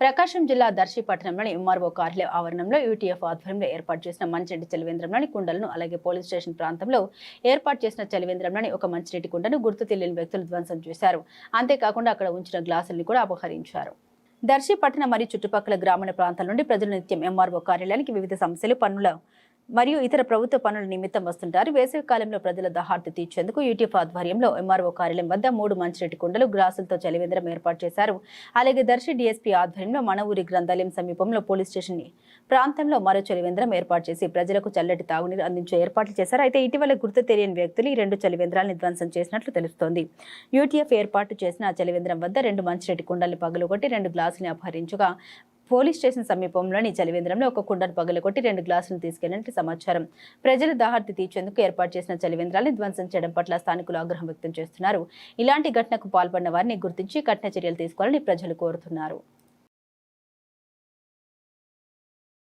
ప్రకాశం జిల్లా దర్శి పట్టణంలోని ఎంఆర్ఓ కార్యాలయ ఆవరణంలో యూటీఎఫ్ ఆధ్వర్యంలో ఏర్పాటు చేసిన మంచినీటి చలివేంద్రంలోని కుండలను అలాగే పోలీస్ స్టేషన్ ప్రాంతంలో ఏర్పాటు చేసిన చలివేంద్రంలోని ఒక మంచినీటి కుండను గుర్తు తెలియని వ్యక్తులు ధ్వంసం చేశారు. అంతేకాకుండా అక్కడ ఉంచిన గ్లాసులను కూడా అపహరించారు. దర్శి పట్టణ మరియు చుట్టుపక్కల గ్రామీణ ప్రాంతాల నుండి ప్రజలు నిత్యం ఎంఆర్ఓ కార్యాలయానికి వివిధ సమస్యలు, పనుల మరియు ఇతర ప్రభుత్వ పనుల నిమిత్తం వస్తుంటారు. వేసవి కాలంలో ప్రజల దాహార్తి తీర్చేందుకు యూటీఎఫ్ ఆధ్వర్యంలో ఎంఆర్ఓ కార్యాలయం వద్ద 3 మంచినీటి కుండలు, గ్లాసులతో చలివేంద్రం ఏర్పాటు చేశారు. అలాగే దర్శి డీఎస్పీ ఆధ్వర్యంలో మన ఊరి గ్రంథాలయం సమీపంలో పోలీస్ స్టేషన్ ప్రాంతంలో మరో చలివేంద్రం ఏర్పాటు చేసి ప్రజలకు చల్లటి తాగునీరు అందించే ఏర్పాట్లు చేశారు. అయితే ఇటీవల గుర్తు తెలియని వ్యక్తులు ఈ 2 చలివేంద్రాలను ధ్వంసం చేసినట్లు తెలుస్తోంది. యూటీఎఫ్ ఏర్పాటు చేసిన చలివేంద్రం వద్ద 2 మంచినీటి కుండల్ని పగలగొట్టి 2 గ్లాసులను అపహరించగా పోలీస్ స్టేషన్ సమీపంలోని చలివేంద్రంలో ఒక కుండను పగలగొట్టి 2 గ్లాసులను తీసుకెళ్లినట్లు సమాచారం. ప్రజల దాహార్తి తీర్చేందుకు ఏర్పాటు చేసిన చలివేంద్రాలను ధ్వంసం చేయడం పట్ల స్థానికులు ఆగ్రహం వ్యక్తం చేస్తున్నారు. ఇలాంటి ఘటనకు పాల్పడిన వారిని గుర్తించి కఠిన చర్యలు తీసుకోవాలని ప్రజలు కోరుతున్నారు.